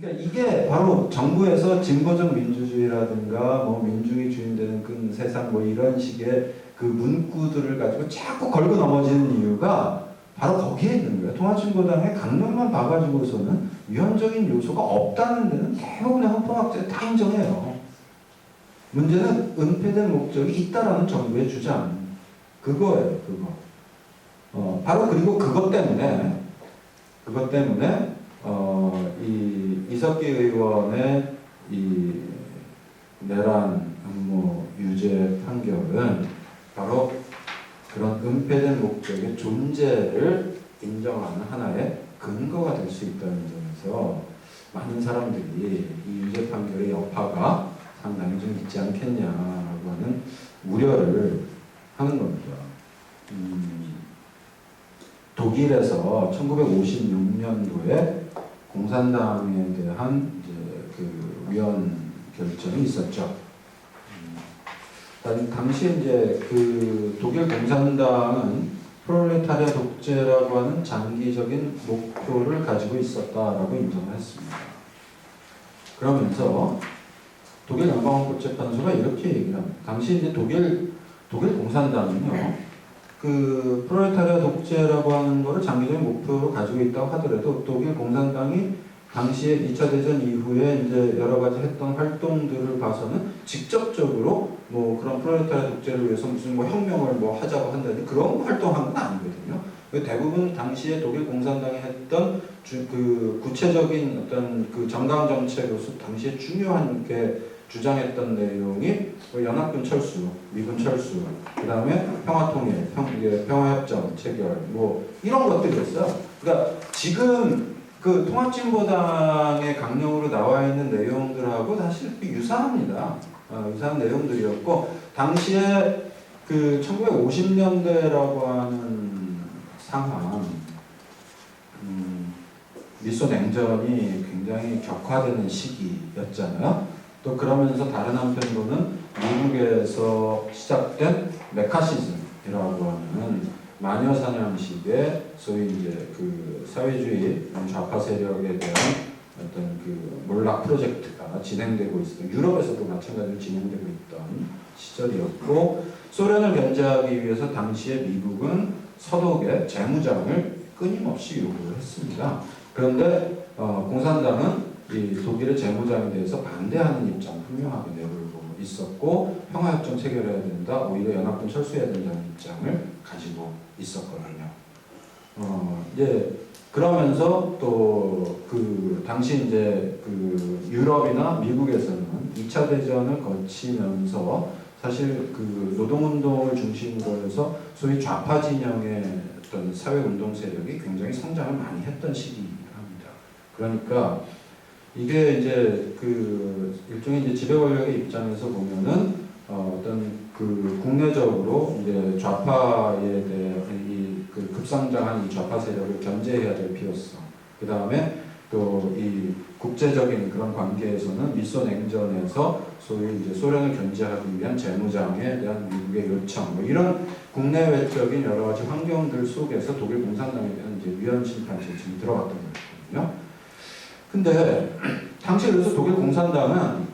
그러니까 이게 바로 정부에서 진보적 민주주의라든가 뭐 민중이 주인되는 그 세상 뭐 이런 식의 그 문구들을 가지고 자꾸 걸고 넘어지는 이유가 바로 거기에 있는 거예요. 통합진보당의 강령만 봐가지고서는 위헌적인 요소가 없다는 데는 대부분의 헌법학자들이 다 인정해요. 문제는 은폐된 목적이 있다라는 정부의 주장. 그거예요, 그거. 바로 그리고 그것 때문에 이 이석기 의원의 이 내란 음모 유죄 판결은 바로 그런 은폐된 목적의 존재를 인정하는 하나의 근거가 될 수 있다는 점에서 많은 사람들이 이 유죄 판결의 여파가 상당히 좀 있지 않겠냐라고 하는 우려를 하는 겁니다. 독일에서 1956년도에 공산당에 대한 이제 그 위헌 결정이 있었죠. 당시 이제 그 독일 공산당은 프롤레타리아 독재라고 하는 장기적인 목표를 가지고 있었다라고 인정을 했습니다. 그러면서 독일 연방헌법재판소가 이렇게 얘기를 합니다. 당시 이제 독일 공산당은요, 그 프롤레타리아 독재라고 하는 거를 장기적인 목표로 가지고 있다고 하더라도 독일 공산당이 당시에 2차 대전 이후에 이제 여러 가지 했던 활동들을 봐서는 직접적으로 뭐 그런 프롤레타리아 독재를 위해서 무슨 뭐 혁명을 뭐 하자고 한다든지 그런 활동한 건 아니거든요. 대부분 당시에 독일 공산당이 했던 그 구체적인 어떤 그 정강 정책으로서 당시에 중요한 게 주장했던 내용이 뭐 연합군 철수, 미군 철수, 그 다음에 평화통일, 평화협정 체결, 뭐 이런 것들이었어요. 그러니까 지금 그 통합진보당의 강령으로 나와 있는 내용들하고 사실 유사합니다. 유사한 내용들이었고, 당시에 그 1950년대라고 하는 상황, 미소 냉전이 굉장히 격화되는 시기였잖아요. 또 그러면서 다른 한편으로는 미국에서 시작된 메카시즘이라고 하는 마녀사냥식의 소위 이제 그 사회주의 좌파 세력에 대한 어떤 그 몰락 프로젝트가 진행되고 있었던, 유럽에서도 마찬가지로 진행되고 있던 시절이었고, 소련을 견제하기 위해서 당시에 미국은 서독의 재무장을 끊임없이 요구를 했습니다. 그런데 공산당은 이 독일의 재무장에 대해서 반대하는 입장을 분명하게 내걸고 있었고, 평화협정 체결해야 된다, 오히려 연합군 철수해야 된다는 입장을 가지고 있었거든요. 이제 그러면서 또 그 당시 이제 그 유럽이나 미국에서는 2차 대전을 거치면서 사실 그 노동운동을 중심으로 해서 소위 좌파 진영의 어떤 사회운동 세력이 굉장히 성장을 많이 했던 시기입니다. 그러니까 이게 이제 그 일종의 이제 지배 권력의 입장에서 보면은 어떤 그 국내적으로 이제 좌파에 대한 그 급성장한 이 좌파 세력을 견제해야 될 필요성, 그 다음에 또 이 국제적인 그런 관계에서는 미소 냉전에서 소위 이제 소련을 견제하기 위한 재무장에 대한 미국의 요청, 뭐 이런 국내외적인 여러 가지 환경들 속에서 독일 공산당에 대한 이제 위헌 심판 정책이 들어갔던 거거든요. 근데 당시 그래서 독일 공산당은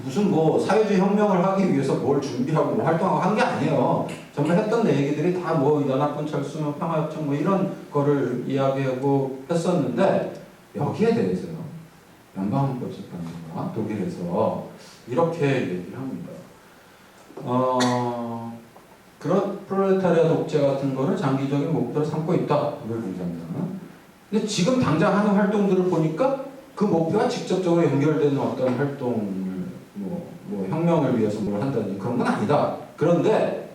무슨 뭐 사회주의 혁명을 하기 위해서 뭘 준비하고 뭐 활동하고 한 게 아니에요. 정말 했던 얘기들이 다 뭐 연합군 철수, 평화협정 뭐 이런 거를 이야기하고 했었는데, 여기에 대해서요, 연방헌법재판소가 독일에서 이렇게 얘기를 합니다. 그런 프롤레타리아 독재 같은 거를 장기적인 목표로 삼고 있다, 독일 공산당은. 근데 지금 당장 하는 활동들을 보니까 그 목표와 직접적으로 연결되는 어떤 활동을 뭐 혁명을 위해서 뭘 한다든지 그런 건 아니다. 근데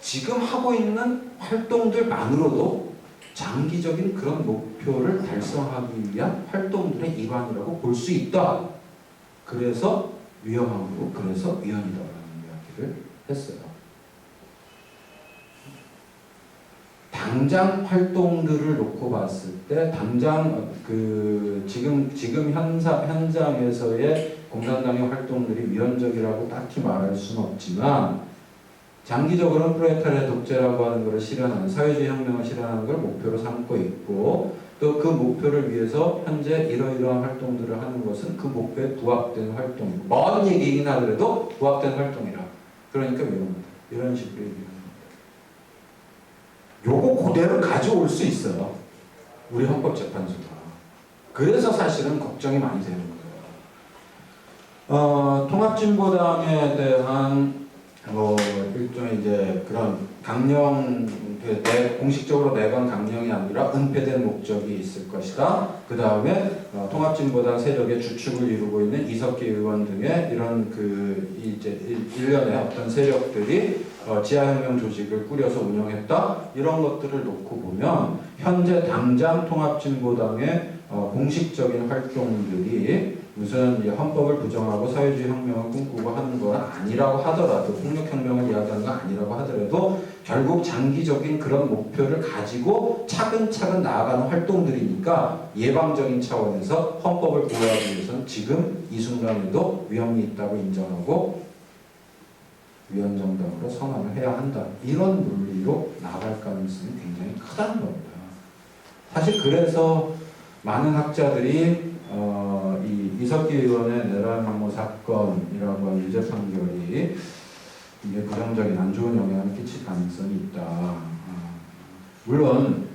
지금 하고 있는 활동들만으로도 장기적인 그런 목표를 달성하기 위한 활동들의 일환이라고 볼 수 있다. 그래서 위험하고 그래서 위헌이다라는 이야기를 했어요. 당장 활동들을 놓고 봤을 때 당장 그 지금 현장에서의 공산당의 활동들이 위헌적이라고 딱히 말할 수는 없지만, 장기적으로는 프롤레타리아 독재라고 하는 것을 실현하는, 사회주의 혁명을 실현하는 걸 목표로 삼고 있고, 또 그 목표를 위해서 현재 이러이러한 활동들을 하는 것은 그 목표에 부합된 활동이고 먼 얘기이긴 하더라도 부합된 활동이라. 그러니까 위험하다. 이런 식으로 얘기합니다. 요거 그대로 가져올 수 있어요. 우리 헌법재판소가. 그래서 사실은 걱정이 많이 되는 거예요. 통합진보당에 대한 일종의 이제 그런 강령, 공식적으로 내건 강령이 아니라 은폐된 목적이 있을 것이다. 그 다음에 통합진보당 세력의 주축을 이루고 있는 이석기 의원 등의 이런 이제 일련의 어떤 세력들이 지하혁명 조직을 꾸려서 운영했다. 이런 것들을 놓고 보면 현재 당장 통합진보당의 공식적인 활동들이 무슨 헌법을 부정하고 사회주의 혁명을 꿈꾸고 하는 건 아니라고 하더라도, 폭력혁명을 이야기하는 건 아니라고 하더라도 결국 장기적인 그런 목표를 가지고 차근차근 나아가는 활동들이니까 예방적인 차원에서 헌법을 보호하기 위해서는 지금 이 순간에도 위험이 있다고 인정하고 위헌정당으로 선언을 해야 한다. 이런 논리로 나아갈 가능성이 굉장히 크다는 겁니다. 사실 그래서 많은 학자들이 이 이석기 의원의 내란음모 사건이라고 하는 유죄 판결이 이게 부정적인 안 좋은 영향을 끼칠 가능성이 있다. 물론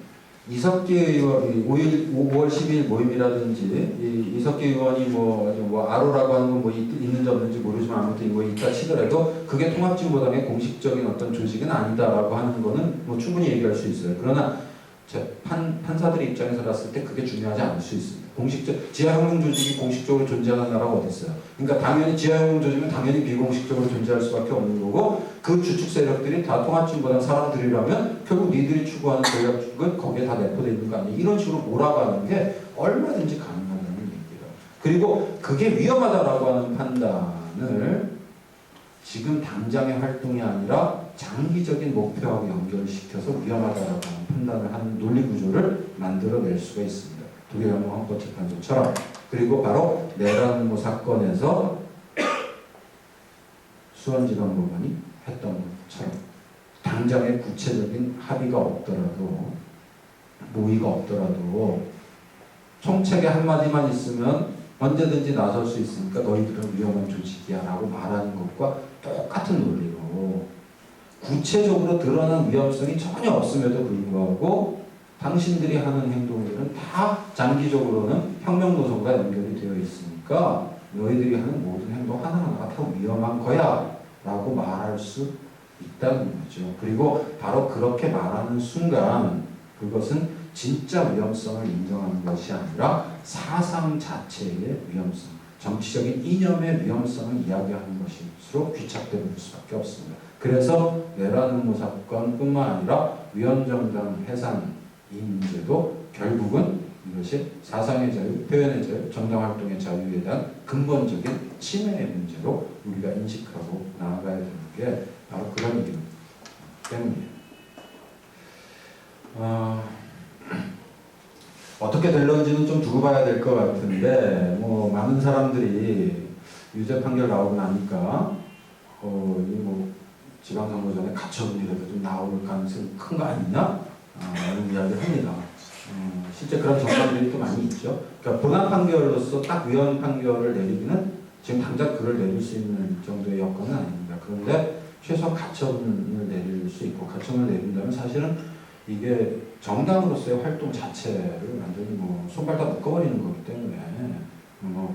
이석기 의원 5월 10일 모임이라든지 이석기 의원이 뭐 아로라고 하는 건 뭐 있는지 없는지 모르지만 아무튼 뭐 있다 치더라도 그게 통합진보당의 공식적인 어떤 조직은 아니다라고 하는 거는 뭐 충분히 얘기할 수 있어요. 그러나 판사들의 입장에서 봤을 때 그게 중요하지 않을 수 있습니다. 지하혁명 조직이 공식적으로 존재하는 나라가 어디 있어요? 그러니까 당연히 지하혁명 조직은 당연히 비공식적으로 존재할 수밖에 없는 거고 그 주축 세력들이 다 통합진보당 사람들이라면 결국 니들이 추구하는 전략은 거기에 다 내포되어 있는 거 아니에요? 이런 식으로 몰아가는 게 얼마든지 가능하다는 얘기예요. 그리고 그게 위험하다라고 하는 판단을 지금 당장의 활동이 아니라 장기적인 목표하고 연결시켜서 위험하다라고 하는 판단을 하는 논리 구조를 만들어낼 수가 있습니다. 독일연방 헌법재판소처럼. 그리고 바로 내란음모 사건에서 수원지방법원이 했던 것처럼 당장의 구체적인 합의가 없더라도 모의가 없더라도 총책의 한마디만 있으면 언제든지 나설 수 있으니까 너희들은 위험한 조직이야 라고 말하는 것과 똑같은 논리로 구체적으로 드러난 위험성이 전혀 없음에도 불구하고 당신들이 하는 행동들은 다 장기적으로는 혁명 노선과 연결이 되어 있으니까 너희들이 하는 모든 행동 하나하나가 다 위험한 거야 라고 말할 수 있다는 거죠. 그리고 바로 그렇게 말하는 순간 그것은 진짜 위험성을 인정하는 것이 아니라 사상 자체의 위험성, 정치적인 이념의 위험성을 이야기하는 것일수록 귀착되어 볼 수밖에 없습니다. 그래서 내란음모 사건뿐만 아니라 위헌정당 해산 이 문제도 결국은 이것이 사상의 자유, 표현의 자유, 정당활동의 자유에 대한 근본적인 침해의 문제로 우리가 인식하고 나아가야 되는 게 바로 그런 이유 때문이에요. 어떻게 될런지는 좀 두고 봐야 될 것 같은데 뭐 많은 사람들이 유죄 판결 나오고 나니까 뭐 지방선거 전에 가처분이라도 좀 나올 가능성이 큰 거 아니냐? 라는 이야기를 합니다. 실제 그런 정당들이 또 많이 있죠. 그러니까 본안 판결로서 딱 위헌 판결을 내리기는 지금 당장 그걸 내릴 수 있는 정도의 여건은 아닙니다. 그런데 최소 가처분을 내릴 수 있고 가처분을 내린다면 사실은 이게 정당으로서의 활동 자체를 완전히 뭐 손발 다 묶어버리는 거기 때문에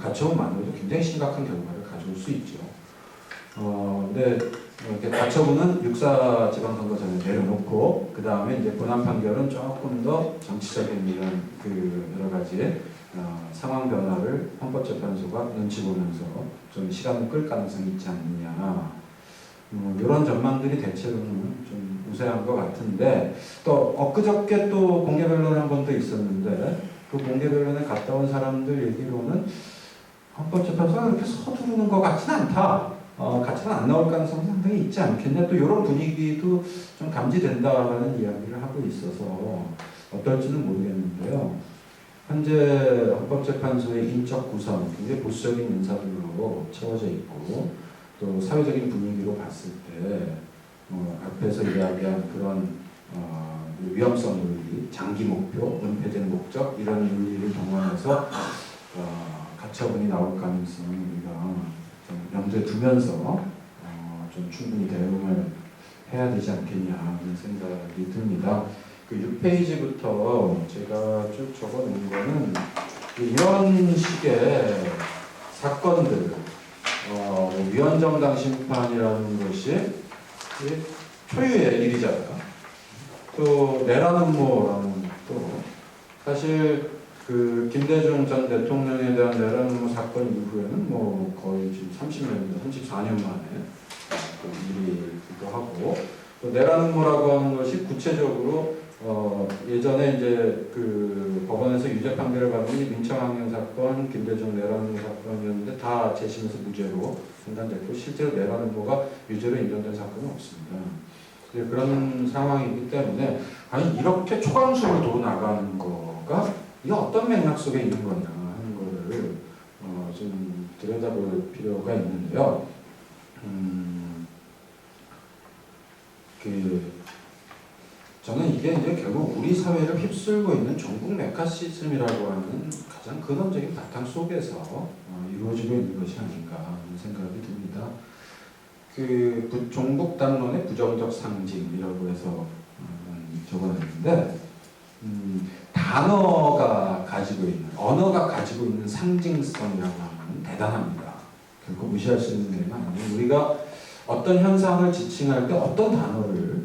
가처분만으로도 굉장히 심각한 결과를 가져올 수 있죠. 근데 이렇게 가처분은 6.4 지방선거 전에 내려놓고 그 다음에 이제 본안 판결은 조금 더 정치적인 이런 여러 가지 상황 변화를 헌법재판소가 눈치 보면서 좀 시간을 끌 가능성이 있지 않느냐. 이런 전망들이 대체로는 좀 우세한 것 같은데 또 엊그저께 또 공개 변론 한 번 더 있었는데 그 공개 변론에 갔다 온 사람들 얘기로는 헌법재판소가 그렇게 서두르는 것 같진 않다. 가치는 안 나올 가능성이 상당히 있지 않겠냐. 또 이런 분위기도 좀 감지된다라는 이야기를 하고 있어서 어떨지는 모르겠는데요. 현재 헌법재판소의 인적 구성, 굉장히 보수적인 인사들로 채워져 있고 또 사회적인 분위기로 봤을 때 앞에서 이야기한 그런 위험성을 윤리, 장기 목표, 은폐된 목적 이런 윤리를 동원해서 가처분이 나올 가능성을 우리가 좀 염두에 두면서 좀 충분히 대응을 해야 되지 않겠냐 하는 생각이 듭니다. 그 6페이지부터 제가 쭉 적어놓은 거는 이런 식의 사건들, 위헌정당 심판이라는 것이 초유의 일이잖아요. 또 내라는 뭐라는 또 사실 그 김대중 전 대통령에 대한 내라는 뭐 사건 이후에는 뭐 거의 지금 30년, 34년 만에 그 일이기도 하고 또 내라는 뭐라고 하는 것이 구체적으로 예전에 이제 그 법원에서 유죄 판결을 받은 민청학년 사건, 김대중 내라는 사건이었는데 다 재심에서 무죄로 판단됐고 실제로 내라는 거가 유죄로 인정된 사건은 없습니다. 그런 상황이기 때문에 아니 이렇게 초강수로 도 나가는 거가 이게 어떤 맥락 속에 있는 거냐 하는 거를 좀 들여다볼 필요가 있는데요. 저는 이게 이제 결국 우리 사회를 휩쓸고 있는 종북 메카시즘이라고 하는 가장 근원적인 바탕 속에서 이루어지고 있는 것이 아닌가 하는 생각이 듭니다. 그 종북 담론의 부정적 상징이라고 해서 적어놨는데 단어가 가지고 있는 언어가 가지고 있는 상징성이라고 하면 대단합니다. 결코 무시할 수 있는 게 아니고 우리가 어떤 현상을 지칭할 때 어떤 단어를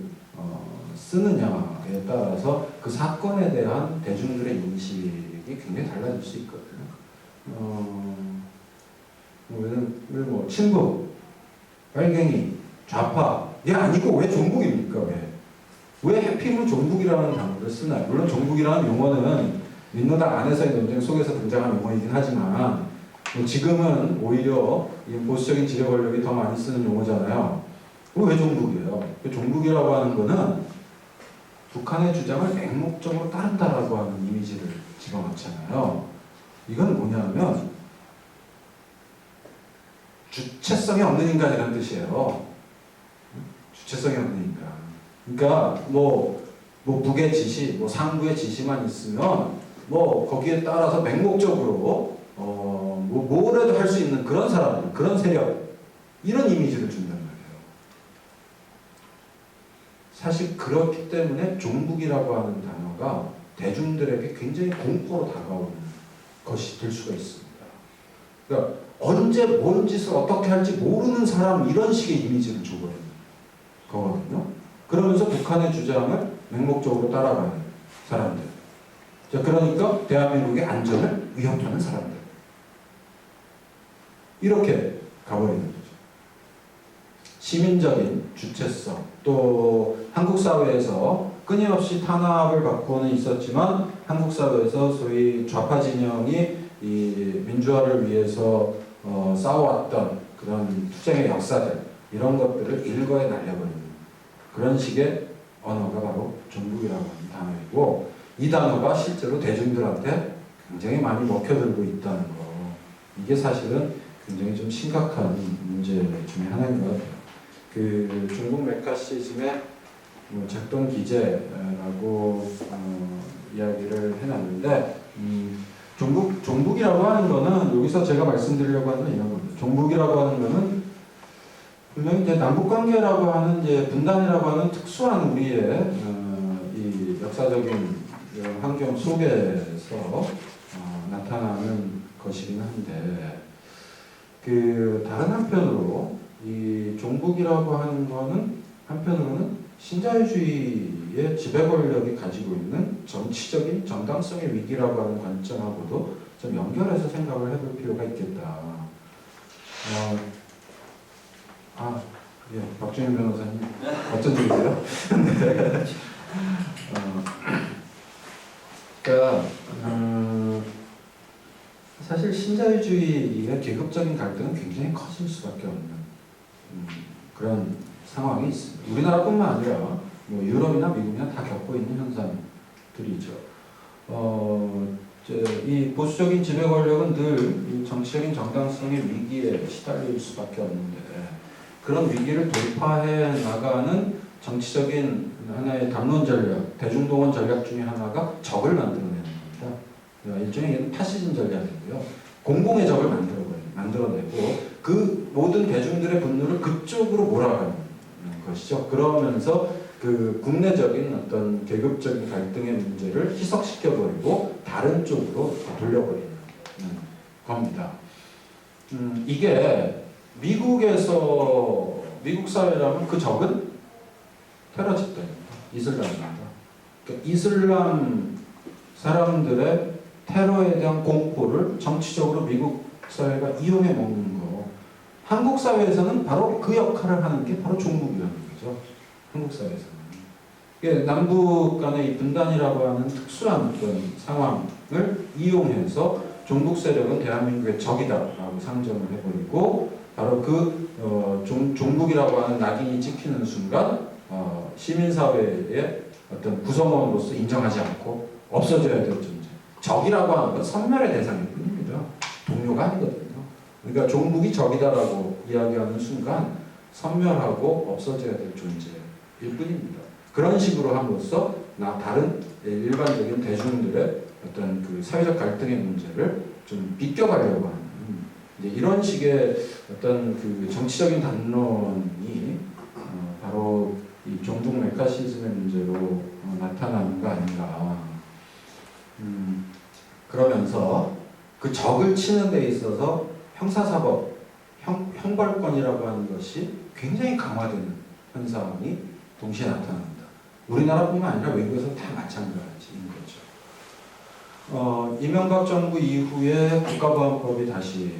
쓰느냐에 따라서 그 사건에 대한 대중들의 인식이 굉장히 달라질 수 있거든요. 뭐 친북, 빨갱이, 좌파 이게 아니고 왜 종북입니까? 왜 해피로 종북이라는 단어를 쓰나요? 물론 종북이라는 용어는 민노당 안에서의 논쟁 속에서 등장한 용어이긴 하지만 지금은 오히려 보수적인 지배 권력이 더 많이 쓰는 용어잖아요. 왜 종북이에요? 종북이라고 하는 거는 북한의 주장을 맹목적으로 따른다라고 하는 이미지를 집어넣잖아요. 이건 뭐냐면 주체성이 없는 인간이라는 뜻이에요. 주체성이 없는 인간. 그러니까 뭐 북의 지시, 뭐 상부의 지시만 있으면 뭐 거기에 따라서 맹목적으로 뭐라도 할 수 있는 그런 사람들, 그런 세력 이런 이미지를 준단 말이에요. 사실 그렇기 때문에 종북이라고 하는 단어가 대중들에게 굉장히 공포로 다가오는 것이 될 수가 있습니다. 그러니까 언제 뭔 짓을 어떻게 할지 모르는 사람 이런 식의 이미지를 줘버리는 거거든요. 그러면서 북한의 주장을 맹목적으로 따라가는 사람들. 자, 그러니까 대한민국의 안전을 위협하는 사람들. 이렇게 가버리는 거죠. 시민적인 주체성, 또 한국 사회에서 끊임없이 탄압을 받고는 있었지만 한국 사회에서 소위 좌파 진영이 이 민주화를 위해서 싸워왔던 그런 투쟁의 역사들 이런 것들을 일거에 날려버리는 그런 식의 언어가 바로 종북이라고 하는 단어이고 이 단어가 실제로 대중들한테 굉장히 많이 먹혀들고 있다는 거 이게 사실은 굉장히 좀 심각한 문제 중에 하나인 것 같아요. 그 중국 메카시즘의 작동 기제라고 이야기를 해놨는데 종북이라고 하는 거는 여기서 제가 말씀드리려고 하는 건 이런 겁니다. 종북이라고 하는 거는 분명히 이제 남북 관계라고 하는 이제 분단이라고 하는 특수한 우리의 이 역사적인 환경 속에서 나타나는 것이긴 한데 그 다른 한편으로 이 종북이라고 하는 거는 한편으로는 신자유주의의 지배 권력이 가지고 있는 정치적인 정당성의 위기라고 하는 관점하고도 좀 연결해서 생각을 해볼 필요가 있겠다. 예, 박준영 변호사님 어쩐 일이세요? 네. 그러니까 사실 신자유주의의 계급적인 갈등은 굉장히 커질 수밖에 없는 그런 상황이 있습니다. 우리나라뿐만 아니라 뭐 유럽이나 미국이나 다 겪고 있는 현상들이죠. 이 보수적인 지배 권력은 늘 정치적인 정당성의 위기에 시달릴 수밖에 없는데 그런 위기를 돌파해 나가는 정치적인 하나의 담론 전략, 대중동원 전략 중에 하나가 적을 만들어내는 겁니다. 일종의 파시즘 전략이고요. 공공의 적을 만들어내고 그 모든 대중들의 분노를 그쪽으로 몰아가는 것이죠. 그러면서 그 국내적인 어떤 계급적인 갈등의 문제를 희석시켜버리고 다른 쪽으로 돌려버리는 겁니다. 이게 미국에서 미국 사회라면 그 적은 테러 집단입니다. 이슬람입니다. 그러니까 이슬람 사람들의 테러에 대한 공포를 정치적으로 미국 사회가 이용해 먹는 거. 한국 사회에서는 바로 그 역할을 하는 게 바로 종북위원회죠. 한국 사회에서는. 이게 남북 간의 이 분단이라고 하는 특수한 어떤 상황을 이용해서 종북 세력은 대한민국의 적이다라고 상정을 해버리고 바로 그 종북이라고 하는 낙인이 찍히는 순간 시민사회의 어떤 구성원으로서 인정하지 않고 없어져야 될 존재. 적이라고 하는 건 선멸의 대상일 뿐입니다. 동료가 아니거든요. 그러니까 종북이 적이다라고 이야기하는 순간 선멸하고 없어져야 될 존재일 뿐입니다. 그런 식으로 함으로써 다른 일반적인 대중들의 어떤 그 사회적 갈등의 문제를 좀 비껴가려고 하는 이제 이런 식의 어떤 그 정치적인 담론이 바로 이 종북 메카시즘의 문제로 나타나는 거 아닌가. 그러면서 그 적을 치는 데 있어서 형사사법, 형벌권이라고 하는 것이 굉장히 강화되는 현상이 동시에 나타납니다. 우리나라뿐만 아니라 외국에서 다 마찬가지인 거죠. 이명박 정부 이후에 국가보안법이 다시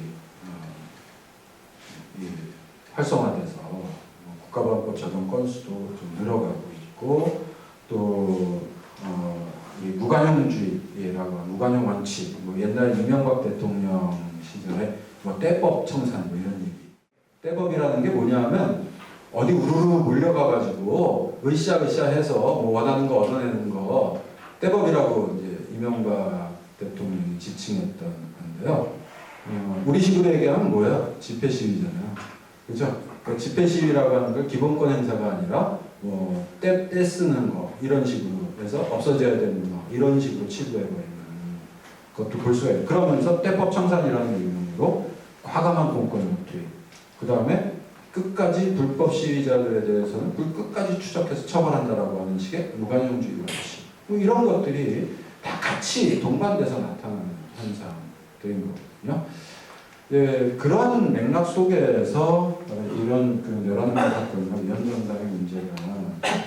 활성화돼서 국가보안법 적용 건수도 좀 늘어가고 있고 또 이 무관용주의라고 하는 무관용 원칙, 뭐 옛날 이명박 대통령 시절에 뭐 떼법 청산 뭐 이런 얘기. 떼법이라는 게 뭐냐면 어디 우르르 몰려가가지고 으쌰으쌰 해서 뭐 원하는 거 얻어내는 거 떼법이라고 이제 이명박 대통령이 지칭했던 건데요. 우리식으로 얘기하면 뭐야? 집회 시위잖아요. 그죠? 그 집회 시위라고 하는 걸 기본권 행사가 아니라 뭐 떼 쓰는 거 이런 식으로 해서 없어져야 되는 거 이런 식으로 치부해버리는 것도 볼 수가 있어요. 그러면서 떼법 청산이라는 이름으로 과감한 공권 투입. 그 다음에 끝까지 불법 시위자들에 대해서는 끝까지 추적해서 처벌한다라고 하는 식의 무관용주의 원칙. 뭐 이런 것들이 다 같이 동반돼서 나타나는 현상들인 거거든요. 예, 그런 맥락 속에서 이런 그 내란음악 사건과 위헌정당의 문제가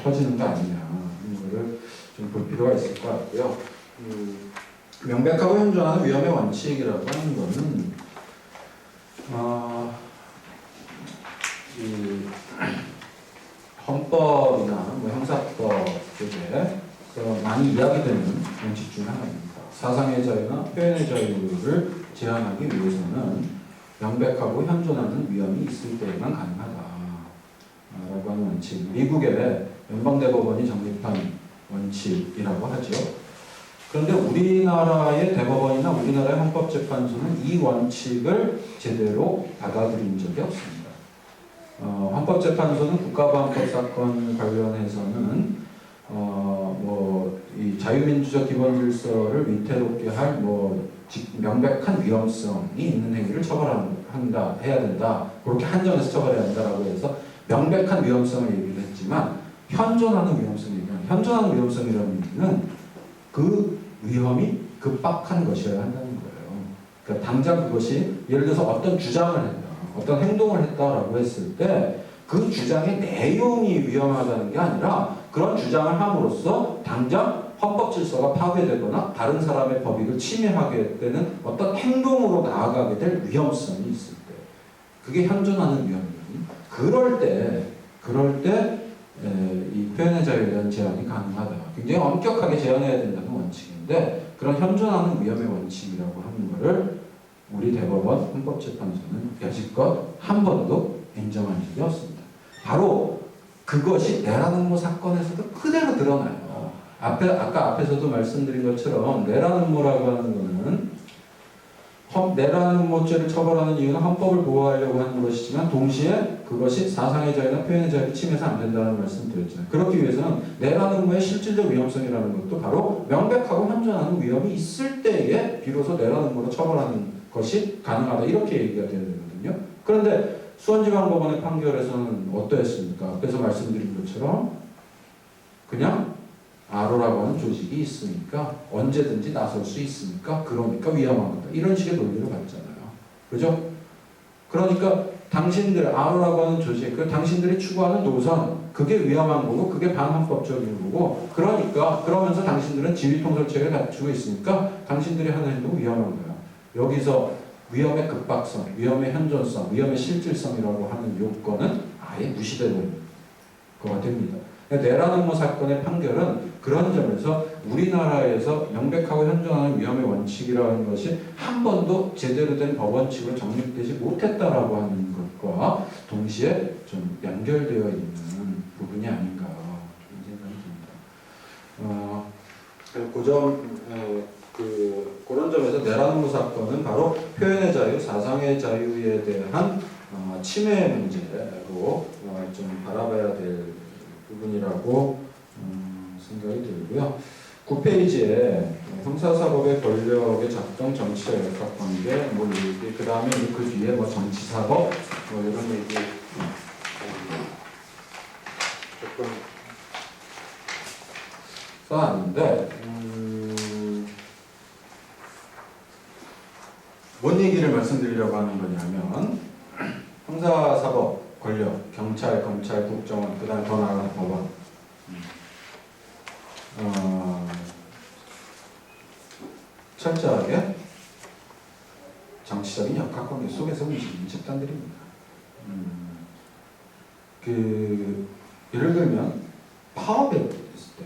퍼지는 거 아니냐 이런 거를 좀 볼 필요가 있을 것 같고요. 명백하고 현존하는 위험의 원칙이라고 하는 거는 이 헌법이나 뭐 형사법 쪽에 많이 이야기되는 원칙 중 하나입니다. 사상의 자유나 표현의 자유를 제한하기 위해서는 명백하고 현존하는 위험이 있을 때에만 가능하다라고 하는 원칙. 미국의 연방대법원이 정립한 원칙이라고 하죠. 그런데 우리나라의 대법원이나 우리나라의 헌법재판소는 이 원칙을 제대로 받아들인 적이 없습니다. 헌법재판소는 국가보안법 사건 관련해서는 이 자유민주적 기본질서를 위태롭게 할 명백한 위험성이 있는 행위를 해야 된다. 그렇게 한정해서 처벌해야 한다라고 해서 명백한 위험성을 얘기를 했지만 현존하는 위험성이라는 얘기는 그 위험이 급박한 것이어야 한다는 거예요. 그러니까 당장 그것이 예를 들어서 어떤 주장을 했다, 어떤 행동을 했다라고 했을 때 그 주장의 내용이 위험하다는 게 아니라 그런 주장을 함으로써 당장 헌법 질서가 파괴되거나 다른 사람의 법익을 침해하게 되는 어떤 행동으로 나아가게 될 위험성이 있을 때 그게 현존하는 위험이거든요. 그럴 때 이 표현의 자유에 대한 제한이 가능하다. 굉장히 엄격하게 제한해야 된다는 원칙인데 그런 현존하는 위험의 원칙이라고 하는 것을 우리 대법원 헌법재판소는 여지껏 한 번도 인정한 적이 없습니다. 바로 그것이 내란음모 사건에서도 그대로 드러나요. 아까 앞에서도 말씀드린 것처럼 내란음모라고 하는 것은 내라는 모죄를 처벌하는 이유는 헌법을 보호하려고 하는 것이지만 동시에 그것이 사상의 자유나 표현의 자유를 침해해서 안 된다는 말씀 드렸잖아요. 그렇기 위해서는 내라는 의무의 실질적 위험성이라는 것도 바로 명백하고 현존하는 위험이 있을 때에 비로소 내라는 의무로 처벌하는 것이 가능하다. 이렇게 얘기가 되어야 되거든요. 그런데 수원지방법원의 판결에서는 어떠했습니까? 앞에서 말씀드린 것처럼 그냥 아로라고 하는 조직이 있으니까 언제든지 나설 수 있으니까 그러니까 위험한 거다. 이런 식의 논리를 봤잖아요. 그죠? 그러니까 당신들 아로라고 하는 조직, 그 당신들이 추구하는 노선 그게 위험한 거고 그게 반헌법적인 거고 그러니까 그러면서 당신들은 지휘통솔체를 갖추고 있으니까 당신들이 하는 행동 위험한 거야. 여기서 위험의 급박성, 위험의 현존성, 위험의 실질성이라고 하는 요건은 아예 무시되는 거가 됩니다. 내라는 뭐 사건의 판결은 그런 점에서 우리나라에서 명백하고 현존하는 위험의 원칙이라는 것이 한 번도 제대로 된 법원칙으로 정립되지 못했다라고 하는 것과 동시에 좀 연결되어 있는 부분이 아닌가 생각이 듭니다. 그런 점에서 내라는 뭐 사건은 바로 표현의 자유, 사상의 자유에 대한 침해 문제로 좀 바라봐야 될 부분이라고 생각이 들고요. 9페이지에 형사사법의 권력의 작동, 정치적 역학관계, 뭐 얘기, 그 다음에 그 뒤에 뭐 정치사법, 뭐 이런 얘기 조금 써놨는데, 뭔 얘기를 말씀드리려고 하는 거냐면, 형사사법 권력, 경찰, 검찰, 국정원, 그 다음에 더 나아가서 법원. 철저하게 정치적인 역학관계 속에서 움직이는 집단들입니다. 예를 들면 파업에 있을 때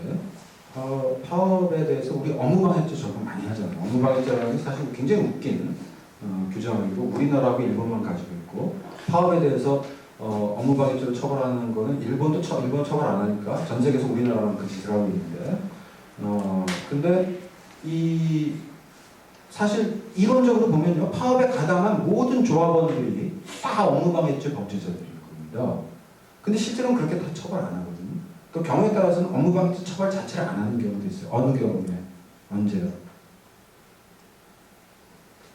파업에 대해서 우리 업무방해죄 적용 많이 하잖아요. 업무방해죄라는 게 사실 굉장히 웃긴 규정이고 우리나라하고 일본만 가지고 있고 파업에 대해서 업무방해죄로 처벌하는 거는 일본 처벌 안 하니까 전 세계에서 우리나라만 그 짓을 하고 있는데 근데 사실 이론적으로 보면요 파업에 가담한 모든 조합원들이 다 업무방해죄 범죄자들일 겁니다. 근데 실제로는 그렇게 다 처벌 안 하거든요. 또 경우에 따라서는 업무방해죄 처벌 자체를 안 하는 경우도 있어요. 어느 경우에 언제요?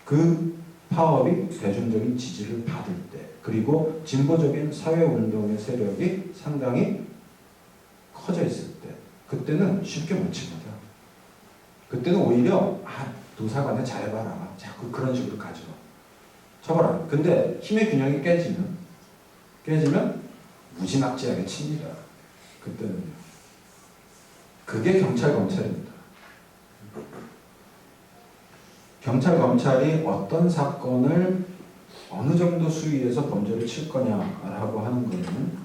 그 파업이 대중적인 지지를 받을 때 그리고 진보적인 사회운동의 세력이 상당히 커져 있을 때 그때는 쉽게 못 칩니다. 그때는 오히려 도사관에 잘해봐라 자꾸 그런 식으로 가죠. 처벌하는. 근데 힘의 균형이 깨지면 무지막지하게 칩니다. 그때는요. 그게 경찰 검찰입니다. 경찰 검찰이 어떤 사건을 어느 정도 수위에서 범죄를 칠 거냐라고 하는 거는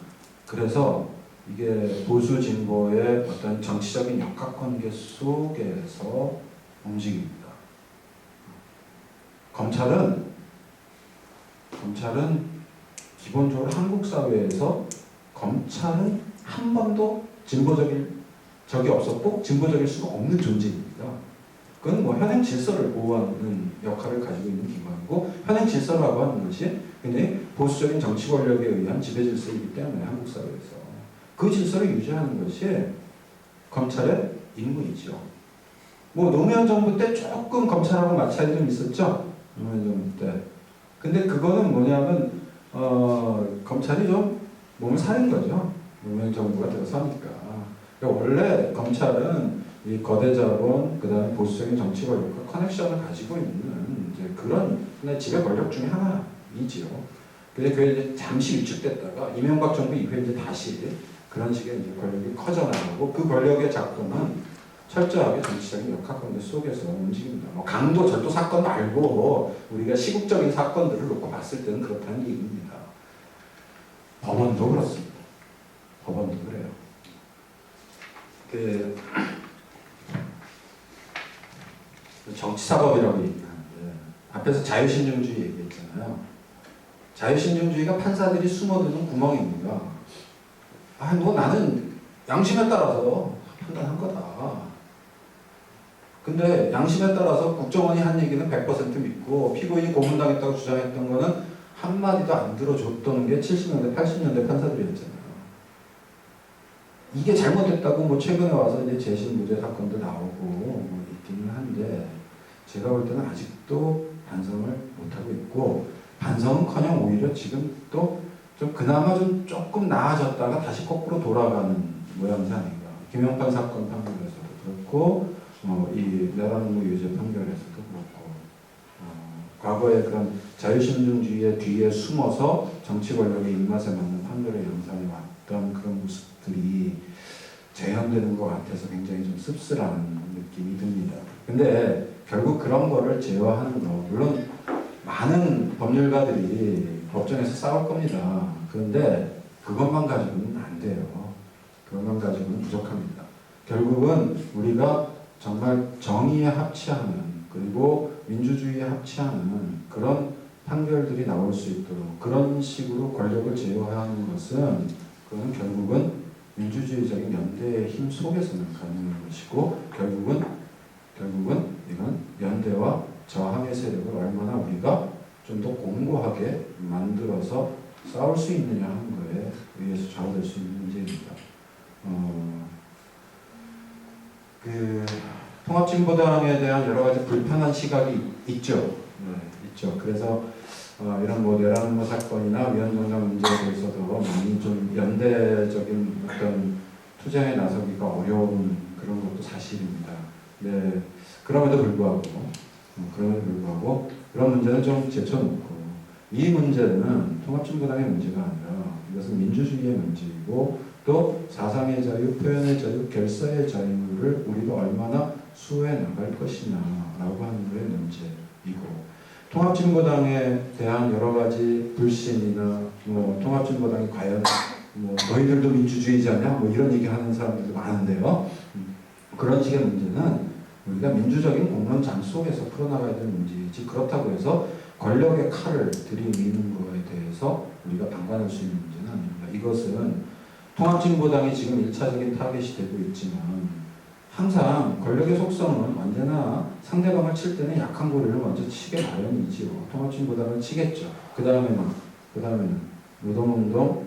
그래서 이게 보수 진보의 어떤 정치적인 역학관계 속에서 움직입니다. 검찰은 기본적으로 한국 사회에서 검찰은 한 번도 진보적인 적이 없었고 진보적일 수가 없는 존재입니다. 그건 뭐 현행 질서를 보호하는 역할을 가지고 있는 기관이고 현행 질서라고 하는 것이 굉장히 보수적인 정치 권력에 의한 지배 질서이기 때문에 한국 사회에서 그 질서를 유지하는 것이 검찰의 임무이죠. 뭐 노무현 정부 때 조금 검찰하고 마찰이 좀 있었죠. 노무현 정부 때. 근데 그거는 뭐냐면 검찰이 좀 몸을 사린 거죠. 노무현 정부가 들어서니까. 그러니까 원래 검찰은 이 거대 자본, 그 다음에 보수적인 정치 권력과 커넥션을 가지고 있는 이제 그런 하나의 지배 권력 중에 하나이지요. 근데 그게 이제 잠시 위축됐다가 이명박 정부 이후에 이제 다시 그런 식의 이제 권력이 커져나가고 그 권력의 작동은 철저하게 정치적인 역학관계 속에서 움직입니다. 뭐 강도 절도 사건 말고 우리가 시국적인 사건들을 놓고 봤을 때는 그렇다는 얘기입니다. 법원도 그렇습니다. 법원도 그래요. 정치사법이라고 얘기하는데 앞에서 자유신중주의 얘기했잖아요. 자유신중주의가 판사들이 숨어드는 구멍입니다. 뭐 나는 양심에 따라서 판단한 거다. 근데 양심에 따라서 국정원이 한 얘기는 100% 믿고 피고인이 고문당했다고 주장했던 거는 한마디도 안 들어줬던 게 70년대, 80년대 판사들이었잖아요. 이게 잘못됐다고 뭐 최근에 와서 이제 재심 무죄 사건도 나오고 뭐 있기는 한데 제가 볼 때는 아직도 반성을 못하고 있고 반성은커녕 오히려 지금 또 좀 그나마 좀 조금 나아졌다가 다시 거꾸로 돌아가는 모양새 아닌가. 김영판 사건 판결에서도 그렇고 이 내란음모 유죄 판결에서도 그렇고 과거에 그런 자유신중주의의 뒤에 숨어서 정치 권력의 입맛에 맞는 판결의 양상이 왔던 그런 모습들이 재현되는 것 같아서 굉장히 좀 씁쓸한 느낌이 듭니다. 근데 결국 그런 거를 제어하는 거 물론 많은 법률가들이 법정에서 싸울 겁니다. 그런데 그것만 가지고는 안 돼요. 그것만 가지고는 부족합니다. 결국은 우리가 정말 정의에 합치하는 그리고 민주주의에 합치하는 그런 판결들이 나올 수 있도록 그런 식으로 권력을 제어하는 것은 그건 결국은 민주주의적인 연대의 힘 속에서는 가능한 것이고 결국은 이건 연대와 저항의 세력을 얼마나 우리가 좀 더 공고하게 만들어서 싸울 수 있느냐 하는 거에 의해서 좌우될 수 있는 문제입니다. 그 통합진보당에 대한 여러 가지 불편한 시각이 있죠. 네, 있죠. 그래서 이런 뭐 내란음모 사건이나 위원장관 문제에 대해서도 많이 좀 연대적인 어떤 투쟁에 나서기가 어려운 그런 것도 사실입니다. 네, 그럼에도 불구하고 그런 문제는 좀 제쳐놓고 이 문제는 통합진보당의 문제가 아니라 이것은 민주주의의 문제이고 또 사상의 자유, 표현의 자유, 결사의 자유를 우리가 얼마나 수호해 나갈 것이냐라고 하는 것의 문제이고 통합진보당에 대한 여러 가지 불신이나 뭐 통합진보당이 과연 뭐 너희들도 민주주의자냐 뭐 이런 얘기하는 사람들도 많은데요. 그런 식의 문제는 우리가 민주적인 공론장 속에서 풀어나가야 되는 문제이지 그렇다고 해서 권력의 칼을 들이미는 거에 대해서 우리가 방관할 수 있는 문제는 아닙니다. 이것은 통합진보당이 지금 1차적인 타겟이 되고 있지만 항상 권력의 속성은 언제나 상대방을 칠 때는 약한 고리를 먼저 치게 마련이지요. 통합진보당을 치겠죠. 그 다음에는 노동운동,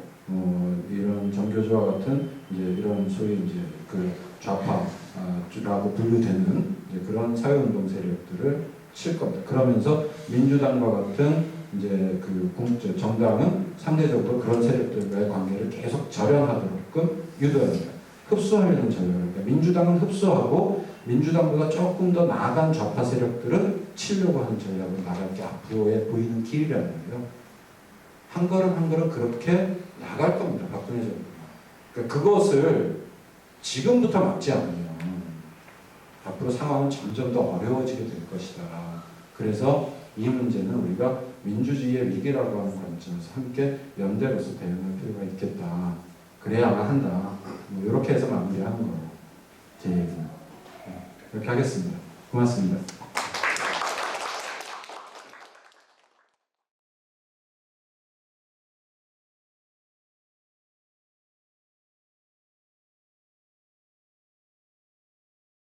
이런 정교조와 같은 이제 이런 소위 이제 그 좌파라고 분류되는 이제 그런 사회운동 세력들을 칠 겁니다. 그러면서 민주당과 같은 이제 그 정당은 상대적으로 그런 세력들과의 관계를 계속 절연하도록끔 유도합니다. 흡수하려는 전략을. 그러니까 민주당은 흡수하고 민주당보다 조금 더 나아간 좌파 세력들은 치려고 하는 전략을 나갈 게 앞으로의 보이는 길이라는 거예요. 한 걸음 한 걸음 그렇게 나갈 겁니다. 박근혜 정부. 그러니까 그것을 지금부터 막지 않으면 앞으로 상황은 점점 더 어려워지게 될 것이다. 그래서 이 문제는 우리가 민주주의의 위기라고 하는 관점에서 함께 연대로서 대응할 필요가 있겠다. 그래야만 한다. 뭐 이렇게 해서 마무리하는 거예요. 제 얘기는. 이렇게 하겠습니다. 고맙습니다.